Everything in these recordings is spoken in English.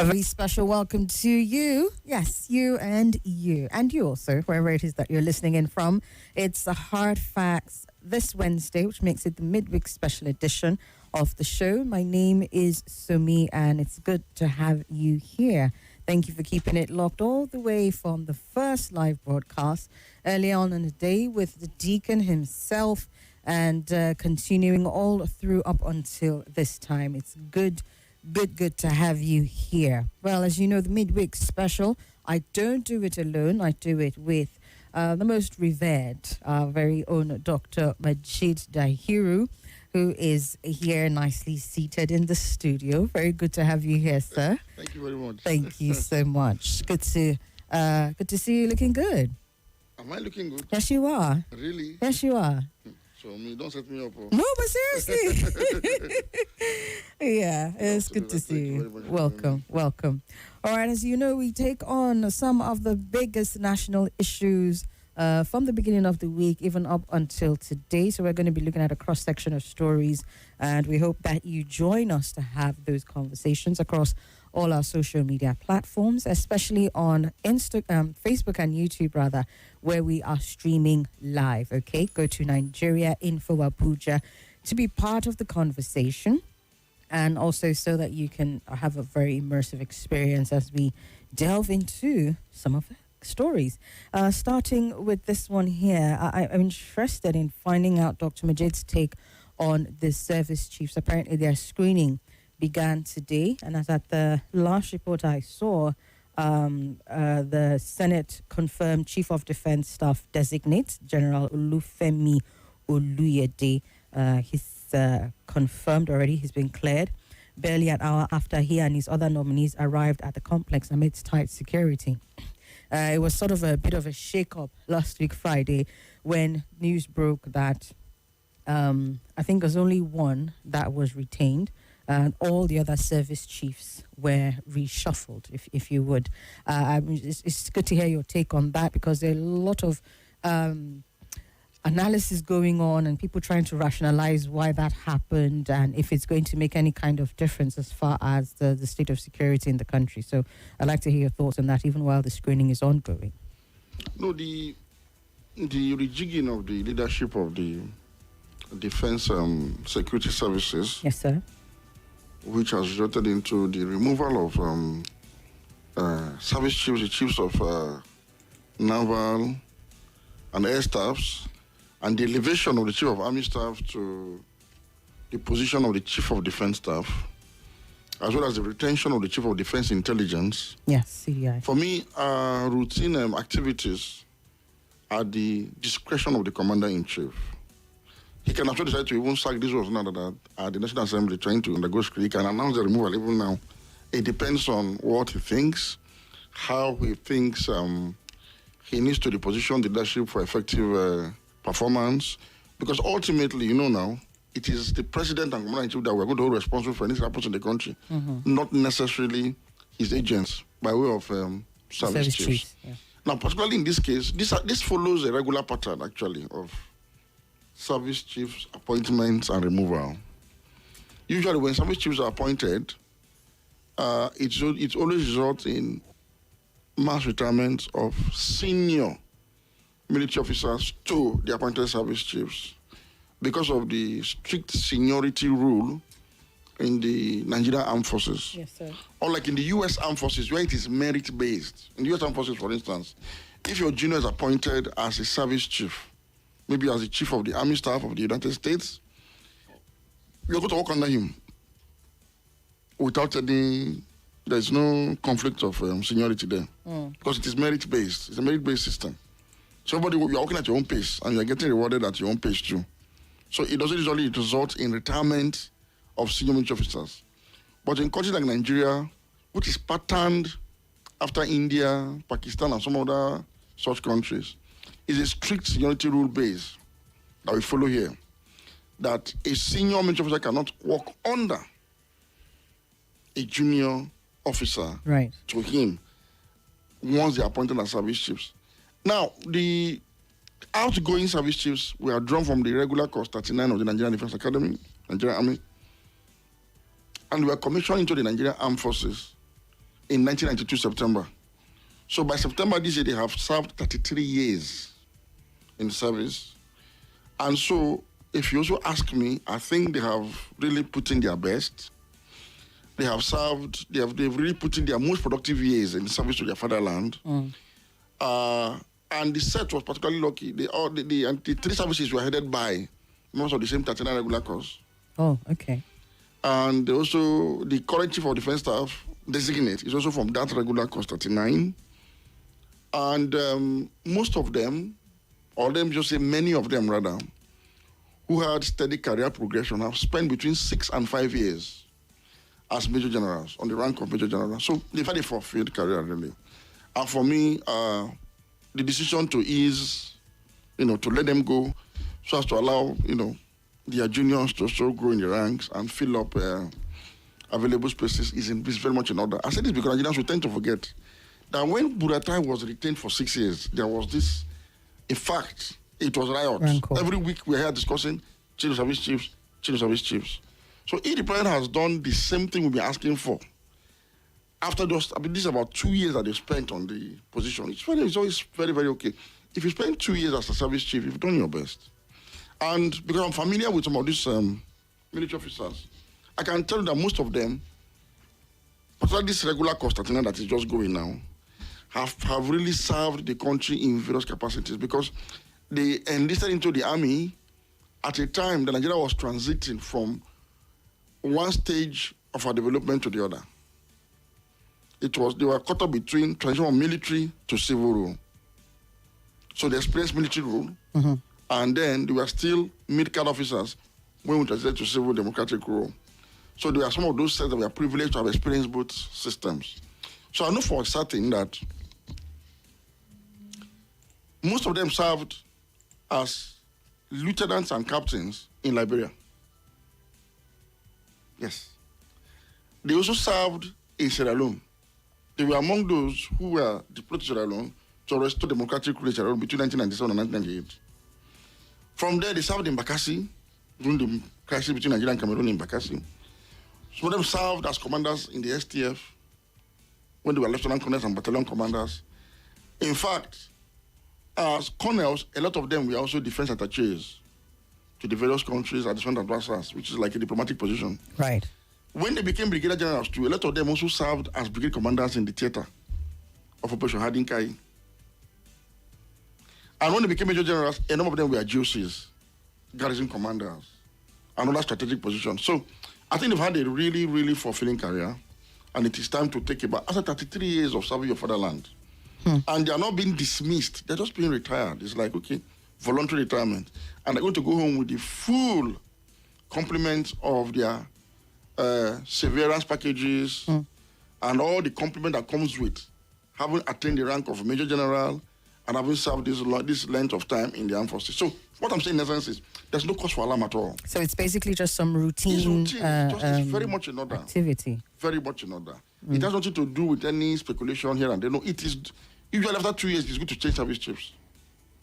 A very special welcome to you. Yes, you. And you also, wherever it is that you're listening in from. It's the Hard Facts this Wednesday, which makes it the midweek special edition of the show. My name is Somi, and it's good to have you here. Thank you for keeping it locked all the way from the first live broadcast early on in the day with the deacon himself and continuing all through up until this time. It's good to have you here. Well, as you know, the midweek special, I don't do it alone. I do it with the most revered, our very own Dr. Majeed Dahiru, who is here nicely seated in the studio. Very good to have you here, sir. Thank you very much. Thank you so much. Good to see you looking good. Am I looking good? Yes, you are. Really? Yes, you are. So don't set me up. No, but seriously. Yeah, it's good to see you. Welcome. All right, as you know, we take on some of the biggest national issues from the beginning of the week, even up until today. So we're going to be looking at a cross-section of stories, and we hope that you join us to have those conversations across all our social media platforms, especially on Facebook and YouTube, rather, where we are streaming live. Okay, go to Nigeria Info Abuja to be part of the conversation, and also so that you can have a very immersive experience as we delve into some of the stories. Starting with this one here, I'm interested in finding out Dr. Majeed's take on the service chiefs. Apparently, their screening began today, and as at the last report I saw, the Senate confirmed Chief of Defense Staff designate General Olufemi Oluyede. He's confirmed already. He's been cleared barely an hour after he and his other nominees arrived at the complex amidst tight security. It was sort of a bit of a shake-up last week Friday when news broke that I think there's only one that was retained, and all the other service chiefs were reshuffled, if you would. It's good to hear your take on that, because there are a lot of analysis going on and people trying to rationalize why that happened and if it's going to make any kind of difference as far as the state of security in the country. So I'd like to hear your thoughts on that, even while the screening is ongoing. No, the rejigging of the leadership of the defense security services. Yes, sir. Which has resulted into the removal of service chiefs, the chiefs of naval and air staffs, and the elevation of the chief of army staff to the position of the chief of defense staff, as well as the retention of the chief of defense intelligence. Yes, CDI. For me, routine activities are the discretion of the commander-in-chief. He can actually decide to even sack this was now that at the National Assembly trying to undergo screening. He can announce the removal even now. It depends on what he thinks, how he thinks he needs to reposition the leadership for effective performance. Because ultimately, you know now, it is the president and commander-in-chief that we're going to hold responsible for anything that happens in the country, not necessarily his agents by way of service chiefs. Yeah. Now, particularly in this case, this follows a regular pattern, actually, of service chiefs appointments and removal. Usually when service chiefs are appointed, it always results in mass retirement of senior military officers to the appointed service chiefs because of the strict seniority rule in the Nigerian Armed Forces. Yes, sir. Unlike in the U.S. Armed Forces, where it is merit-based. In the U.S. Armed Forces, for instance, if your junior is appointed as a service chief, maybe as the chief of the army staff of the United States, you're going to work under him without there's no conflict of seniority there. Because it is merit-based. It's a merit-based system. So you're working at your own pace and you're getting rewarded at your own pace too. So it doesn't usually result in retirement of senior military officers. But in countries like Nigeria, which is patterned after India, Pakistan, and some other such countries, is a strict seniority rule base that we follow here. That a senior military officer cannot work under a junior officer to him once they are appointed as service chiefs. Now, the outgoing service chiefs were drawn from the regular course 39 of the Nigerian Defense Academy, Nigerian Army, and were commissioned into the Nigerian Armed Forces in 1992 September. So by September this year, they have served 33 years in service. And so, if you also ask me, I think they have really put in their best. They have served, they've really put in their most productive years in service to their fatherland. And the set was particularly lucky. The three services were headed by members of the same 39 regular corps. Oh, okay. And also, the current chief of defense staff designate is also from that regular corps 39. And most of them, or let me just say many of them rather, who had steady career progression have spent between 6 and 5 years as major generals, on the rank of major general. So they've had a fulfilled career, really. And for me, the decision to ease, to let them go so as to allow, their juniors to also grow in the ranks and fill up available spaces is very much in order. I say this because Nigerians will tend to forget that when Buratai was retained for 6 years, there was this, in fact, it was riots. Rancor. Every week we're here discussing change of service chiefs, change of service chiefs. So if the president has done the same thing we've been asking for, after those, this is about 2 years that they spent on the position. It's always very, very okay. If you spend 2 years as a service chief, you've done your best. And because I'm familiar with some of these military officers, I can tell you that most of them, particularly this regular corps that is just going now, have really served the country in various capacities because they enlisted into the army at a time that Nigeria was transiting from one stage of our development to the other. They were caught up between transition from military to civil rule. So they experienced military rule, and then they were still mid-career officers when we transited to civil democratic rule. So there are some of those sets that were privileged to have experienced both systems. So I know for certain that most of them served as lieutenants and captains in Liberia. Yes. They also served in Sierra Leone. They were among those who were deployed to Sierra Leone to restore democratic rule in Sierra Leone between 1997 and 1998. From there, they served in Bakassi during the crisis between Nigeria and Cameroon in Bakassi. Some of them served as commanders in the STF when they were lieutenant colonels and battalion commanders. In fact, as colonels, a lot of them were also defense attaches to the various countries at the front advisors, which is like a diplomatic position. Right. When they became brigadier generals too, a lot of them also served as brigade commanders in the theater of Operation Hadinkai. And when they became major generals, a number of them were GOCs, garrison commanders, and other strategic positions. So I think they've had a really, really fulfilling career, and it is time to take it back. After 33 years of serving your fatherland, and they are not being dismissed, they're just being retired. It's like, okay, voluntary retirement. And they're going to go home with the full complement of their severance packages and all the complement that comes with having attained the rank of a major general and having served this length of time in the armed forces. So what I'm saying in essence is there's no cause for alarm at all. So it's basically just some routine, it's very much in order. Activity. Very much in order. It has nothing to do with any speculation here and there. No, it is usually after 2 years it's good to change service chiefs.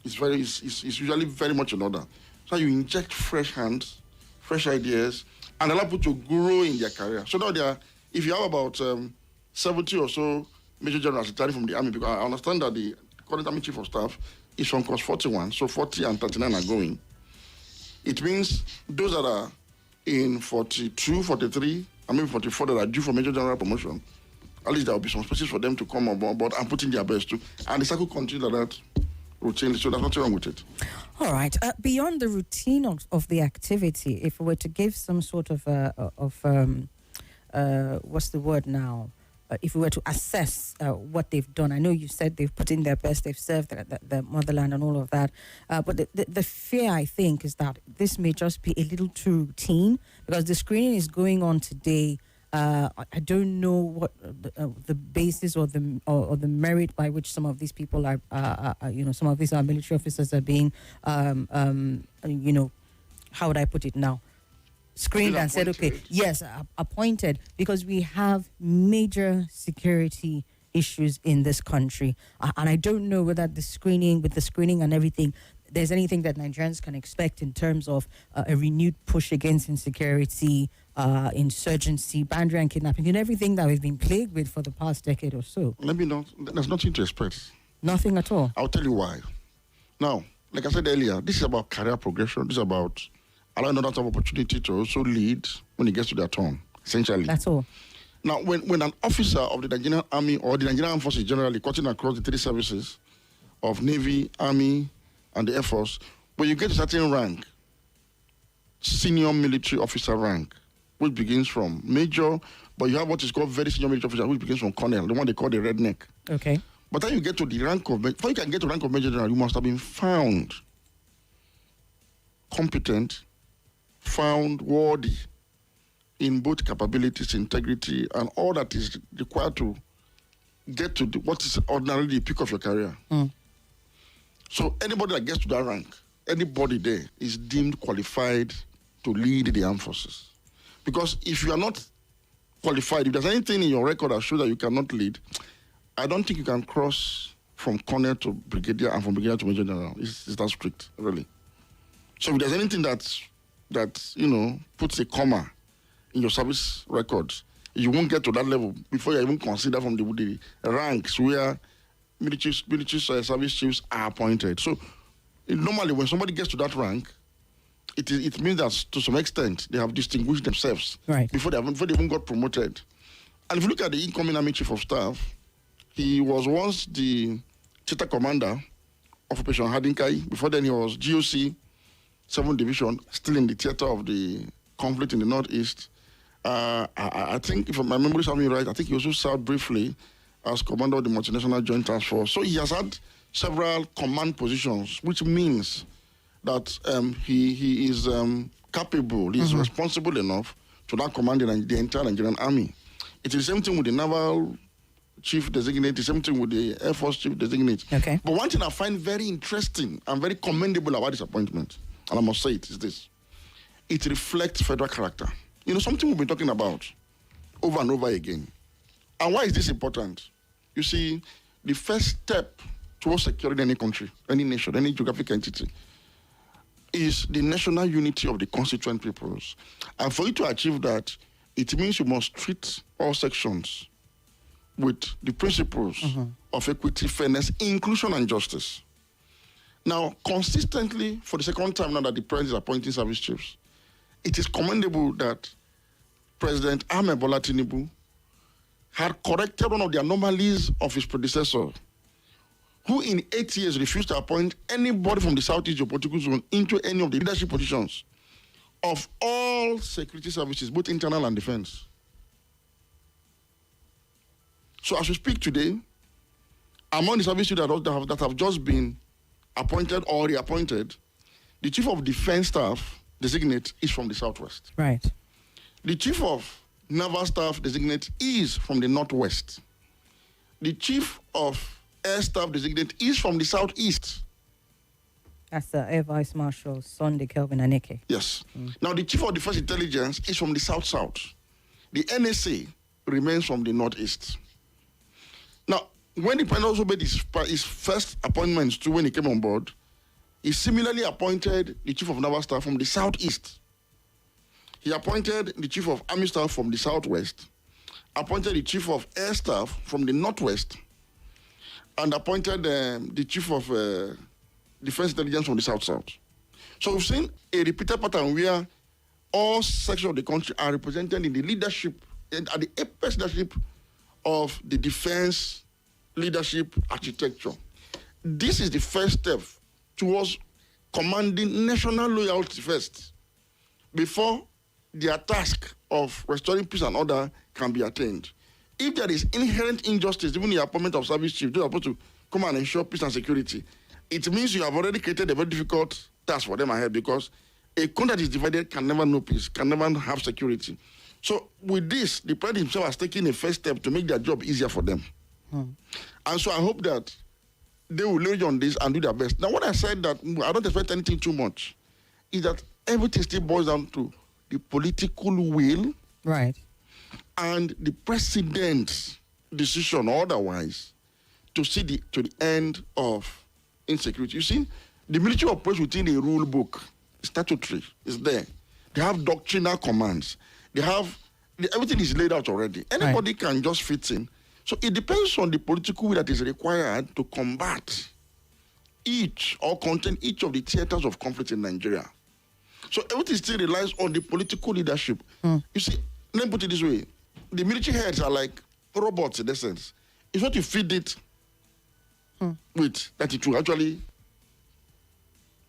It's usually very much in order. So you inject fresh hands, fresh ideas, and allow people to grow in their career. So now if you have about 70 or so major generals retiring from the army, because I understand that the current army chief of staff is from course 41, so 40 and 39 are going. It means those that are in 42, 43, and maybe 44 that are due for major general promotion, at least there will be some spaces for them to come on board and put in their best too. And the cycle continues like that routinely, so there's nothing wrong with it. All right. Beyond the routine of the activity, if we were to give some sort of what's the word now? If we were to assess what they've done, I know you said they've put in their best, they've served the motherland and all of that. But the fear, I think, is that this may just be a little too routine because the screening is going on today. I don't know what the basis or the merit by which some of these people are some of these military officers are being, how would I put it now? Screened and said, okay, yes, appointed, because we have major security issues in this country. And I don't know whether with the screening and everything, there's anything that Nigerians can expect in terms of a renewed push against insecurity, insurgency, boundary and kidnapping, and everything that we've been plagued with for the past decade or so. Let me know. There's nothing to expect. Nothing at all. I'll tell you why. Now, like I said earlier, this is about career progression. This is about allowing another type of opportunity to also lead when it gets to their turn, essentially. That's all. Now, when an officer of the Nigerian Army or the Nigerian Armed Forces generally, cutting across the three services of Navy, Army, and the Air Force, when you get a certain rank, senior military officer rank, which begins from major, but you have what is called very senior military officer, which begins from colonel, the one they call the redneck. Okay. But then you get to the rank of, before you can get to rank of major general, you must have been found competent, found worthy in both capabilities, integrity, and all that is required to get to what is ordinarily the peak of your career. So anybody that gets to that rank, anybody there is deemed qualified to lead the armed forces. Because if you are not qualified, if there's anything in your record that shows that you cannot lead, I don't think you can cross from colonel to brigadier and from brigadier to major general. It's that strict, really. So if there's anything that puts a comma in your service records, you won't get to that level before you even consider from the ranks where military service chiefs are appointed. So normally when somebody gets to that rank, it means that to some extent they have distinguished themselves before they even got promoted. And if you look at the incoming Army Chief of Staff, he was once the theater commander of Operation Hadinkai. Before then he was GOC 7th Division, still in the theater of the conflict in the Northeast. I think, if my memory serves me right, I think he also served briefly as commander of the Multinational Joint Task Force. So he has had several command positions, which means that he is capable, he is responsible enough to now command the entire Nigerian Army. It is the same thing with the Naval Chief Designate, the same thing with the Air Force Chief Designate. Okay. But one thing I find very interesting and very commendable about this appointment, and I must say it, is this. It reflects federal character. You know, something we've been talking about over and over again. And why is this important? You see, the first step towards securing any country, any nation, any geographic entity, is the national unity of the constituent peoples. And for you to achieve that, it means you must treat all sections with the principles of equity, fairness, inclusion, and justice. Now, consistently, for the second time now that the president is appointing service chiefs, it is commendable that President Ahmed Bola Tinubu had corrected one of the anomalies of his predecessor, who in 8 years refused to appoint anybody from the Southeast geopolitical zone into any of the leadership positions of all security services, both internal and defense. So as we speak today, among the services that have just been appointed or reappointed, the Chief of Defense Staff Designate is from the Southwest. Right. The Chief of Naval Staff Designate is from the Northwest. The Chief of Air Staff Designate is from the Southeast. That's the Air Vice Marshal Sunday Kelvin Aneke. Yes. Now, the Chief of Defense Intelligence is from the South-South. The NSA remains from the Northeast. Now, when the President also made his first appointments to when he came on board, he similarly appointed the Chief of Naval Staff from the Southeast. He appointed the Chief of Army Staff from the Southwest, appointed the Chief of Air Staff from the Northwest, and appointed the Chief of Defense Intelligence from the South-South. So we've seen a repeated pattern where all sections of the country are represented in the leadership, and at the apex leadership of the defense leadership architecture. This is the first step towards commanding national loyalty first, before their task of restoring peace and order can be attained. If there is inherent injustice, even in the appointment of service chiefs, those are supposed to come and ensure peace and security, it means you have already created a very difficult task for them ahead, because a country that is divided can never know peace, can never have security. So with this, the president himself has taken a first step to make their job easier for them. And so I hope that they will leverage on this and do their best. Now, when I said that I don't expect anything too much, is that everything still boils down to the political will, right, and the president's decision or otherwise to see to the end of insecurity. You see, The military operates within a rule book, statutory, is there. They have doctrinal commands. Everything is laid out already. Anybody can just fit in. So it depends on the political will that is required to combat each or contain each of the theaters of conflict in Nigeria. So everything still relies on the political leadership. You see, let me put it this way. The military heads are like robots in essence. It's what you feed it with that it will actually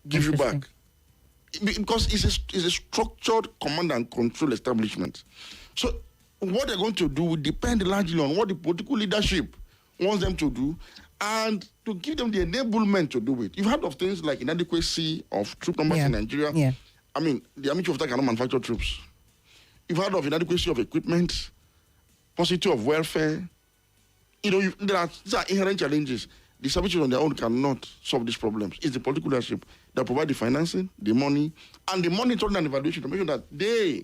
give you back. Because it's a structured command and control establishment. So what they're going to do will depend largely on what the political leadership wants them to do and to give them the enablement to do it. You've heard of things like inadequacy of troop numbers in Nigeria. Yeah. I mean, the Army Chief of Staff cannot manufacture troops. You've heard of inadequacy of equipment, paucity of welfare. You know, these are inherent challenges. The services on their own cannot solve these problems. It's the political leadership that provide the financing, the money, and the monitoring and evaluation to make sure that they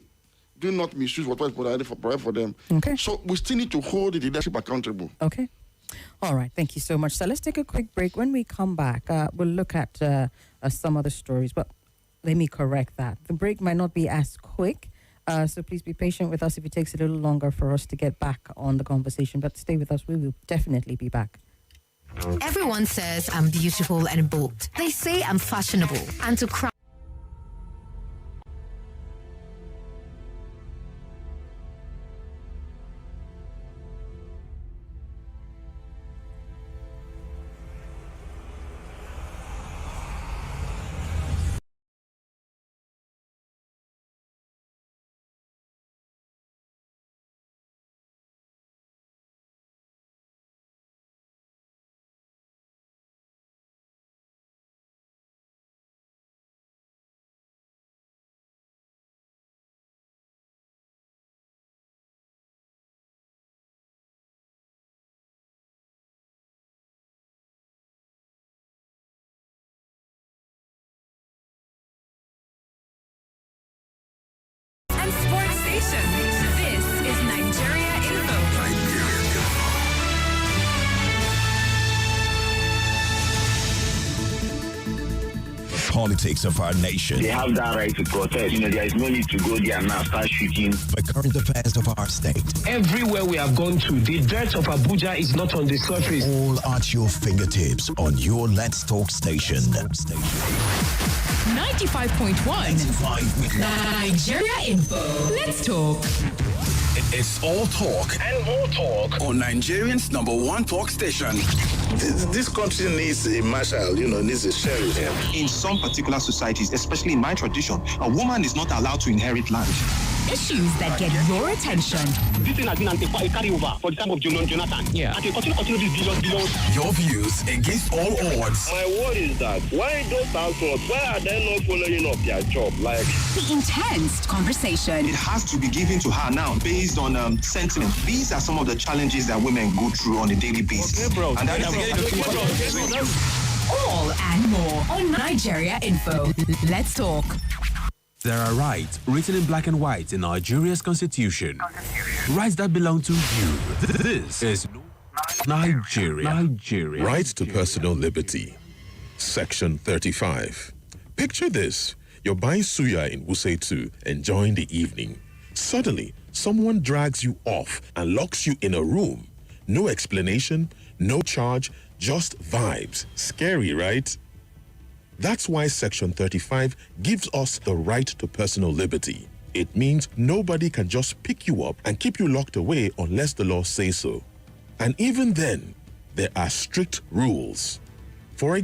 do not misuse what was provided for them. Okay. So we still need to hold the leadership accountable. Okay. All right. Thank you so much. So let's take a quick break. When we come back, we'll look at some other stories. But let me correct that. The break might not be as quick. So please be patient with us if it takes a little longer for us to get back on the conversation. But stay with us. We will definitely be back. Everyone says I'm beautiful and bold. They say I'm fashionable. And to cry. Sports station. This is Nigeria Info. Politics of our nation. They have that right to protest. You know, there is no need to go there and now start shooting. The current affairs of our state. Everywhere we have gone to, the dirt of Abuja is not on the surface. All at your fingertips on your Let's Talk station. 95.1 Nigeria Info. Let's talk. It's all talk And more talk. on Nigerian's #1 talk station. This country needs a marshal, needs a sheriff. In some particular societies, especially in my tradition, a woman is not allowed to inherit land. Issues that get your attention. This thing has been a carryover for the time of Jonathan. Yeah. And they continue this billion. Your views against all odds. My word is that why those households, why are they not following up their job? Like The intense conversation. It has to be given to her now based on sentiment. These are some of the challenges that women go through on a daily basis. Okay, bro. And that is All and more on Nigeria Info. Let's talk. There are rights written in black and white in Nigeria's constitution. Rights that belong to you. This is Nigeria. Right to personal liberty. Section 35. Picture this. You're buying suya in Wuse 2, enjoying the evening. Suddenly, someone drags you off and locks you in a room. No explanation, no charge, just vibes. Scary, right? That's why Section 35 gives us the right to personal liberty. It means nobody can just pick you up and keep you locked away unless the law says so. And even then, there are strict rules. For example,